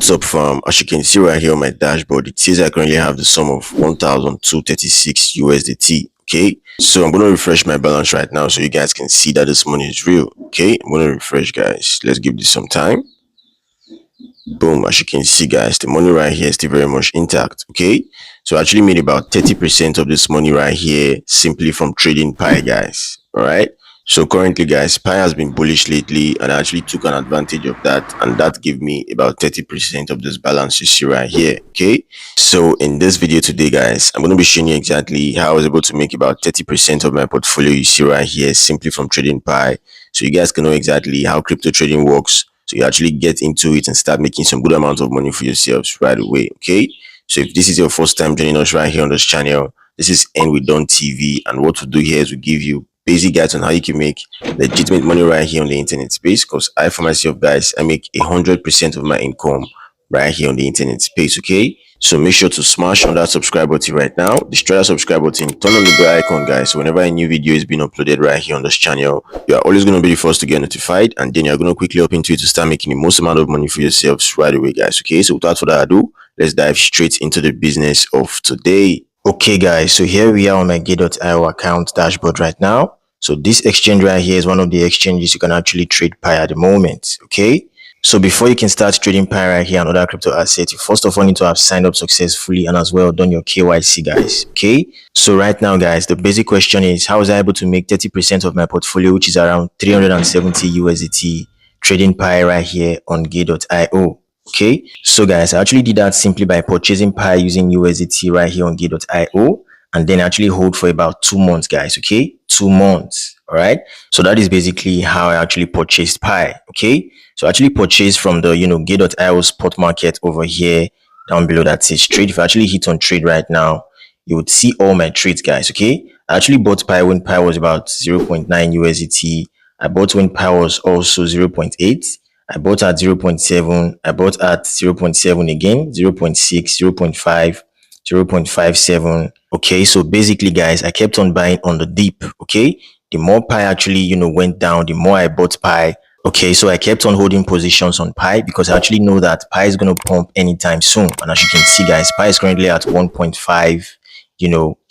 What's up, fam? As you can see right here on my dashboard, it says I currently have the sum of 1,236 USDT. Okay, so I'm going to refresh my balance right now so you guys can see that this money is real. Okay, I'm going to refresh, guys. Let's give this some time. Boom. As you can see, guys, the money right here is still very much intact. Okay, so I actually made about 30% of this money right here simply from trading Pi, guys. All right. So currently, guys, Pi has been bullish lately, and I actually took an advantage of that, and that gave me about 30% of this balance you see right here. Okay, so in this video today, guys, I'm going to be showing you exactly how I was able to make about 30% of my portfolio you see right here simply from trading Pi, so you guys can know exactly how crypto trading works, so you actually get into it and start making some good amount of money for yourselves right away. Okay, so if this is your first time joining us right here on this channel, this is End with Don TV, and what we do here is we give you basic guides on how you can make legitimate money right here on the internet space. Because I, for myself, guys, I make 100% of my income right here on the internet space. Okay, so make sure to smash on that subscribe button right now, destroy that subscribe button, turn on the bell icon, guys, so whenever a new video is being uploaded right here on this channel, you are always going to be the first to get notified, and then you're going to quickly hop into it to start making the most amount of money for yourselves right away, guys. Okay, so without further ado, let's dive straight into the business of today. Okay, guys, so here we are on my Gate.io account dashboard right now. So this exchange right here is one of the exchanges you can actually trade Pi at the moment. Okay, so before you can start trading Pi right here and other crypto assets, you first of all need to have signed up successfully and as well done your KYC, guys. Okay, so right now, guys, the basic question is, how was I able to make 30% of my portfolio, which is around 370 USDT, trading Pi right here on Gate.io? Okay, so guys, I actually did that simply by purchasing Pi using USDT right here on Gate.io, and then actually hold for about 2 months, guys. Okay, 2 months. All right, so that is basically how I actually purchased Pi. Okay, so I actually purchased from the Gate.io spot market over here down below that says trade. If I actually hit on trade right now, you would see all my trades, guys. Okay, I actually bought Pi when Pi was about 0.9 USDT. I bought when Pi was also 0.8. I bought at 0.7. I bought at 0.7 again, 0.6, 0.5, 0.57. Okay, so basically, guys, I kept on buying on the dip. Okay, the more Pi actually went down, the more I bought Pi. Okay, so I kept on holding positions on Pi because I actually know that Pi is going to pump anytime soon. And as you can see, guys, Pi is currently at 1.5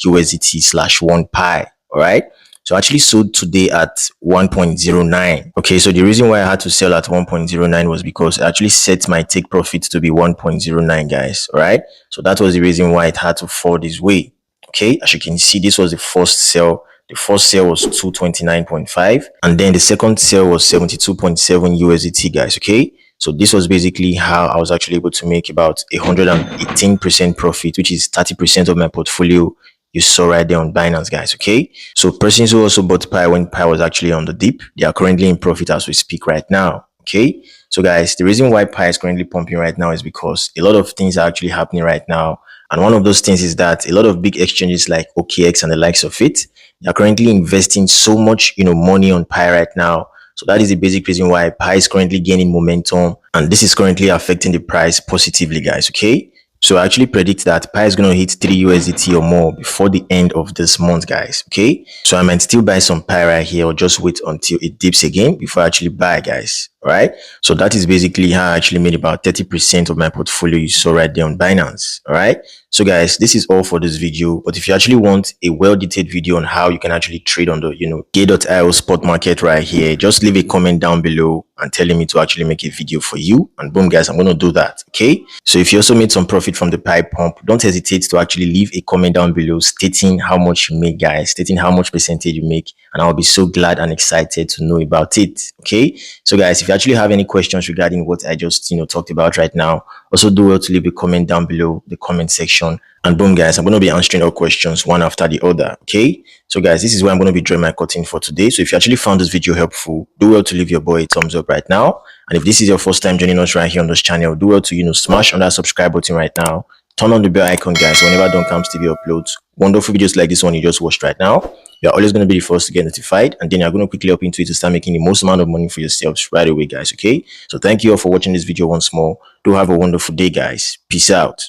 USDT slash 1 Pi. All right, so I actually sold today at 1.09. Okay, so the reason why I had to sell at 1.09 was because I actually set my take profit to be 1.09, guys. All right, so that was the reason why it had to fall this way. Okay, as you can see, this was the first sell. The first sale was 229.5, and then the second sale was 72.7 USDT, guys. Okay, so this was basically how I was actually able to make about 118% profit, which is 30% of my portfolio you saw right there on Binance, guys. Okay, so persons who also bought Pi when Pi was actually on the dip, they are currently in profit as we speak right now. Okay, so guys, the reason why Pi is currently pumping right now is because a lot of things are actually happening right now, and one of those things is that a lot of big exchanges like OKX and the likes of it, they are currently investing so much money on Pi right now. So that is the basic reason why Pi is currently gaining momentum, and this is currently affecting the price positively, guys. Okay, so I actually predict that Pi is going to hit 3 USDT or more before the end of this month, guys. Okay, so I might still buy some Pi right here or just wait until it dips again before I actually buy, guys. All right, so that is basically how I actually made about 30% of my portfolio you saw right there on Binance. All right, so guys, this is all for this video, but if you actually want a well-detailed video on how you can actually trade on the Gate.io spot market right here, just leave a comment down below and telling me to actually make a video for you, and boom, guys, I'm going to do that. Okay, so if you also made some profit from the Pi pump, don't hesitate to actually leave a comment down below stating how much you make, guys, stating how much percentage you make, and I'll be so glad and excited to know about it. Okay, so guys, if you actually have any questions regarding what I just talked about right now, also do well to leave a comment down below the comment section, and boom, guys, I'm going to be answering all questions one after the other. Okay, so guys, this is where I'm going to be drawing my curtain for today. So if you actually found this video helpful, do well to leave your boy a thumbs up right now, and if this is your first time joining us right here on this channel, do well to smash on that subscribe button right now, turn on the bell icon, guys, so whenever Don Camps TV uploads wonderful videos like this one you just watched right now, you're always going to be the first to get notified, and then you're going to quickly up into it to start making the most amount of money for yourselves right away, guys. Okay, so thank you all for watching this video once more. Do have a wonderful day, guys. Peace out.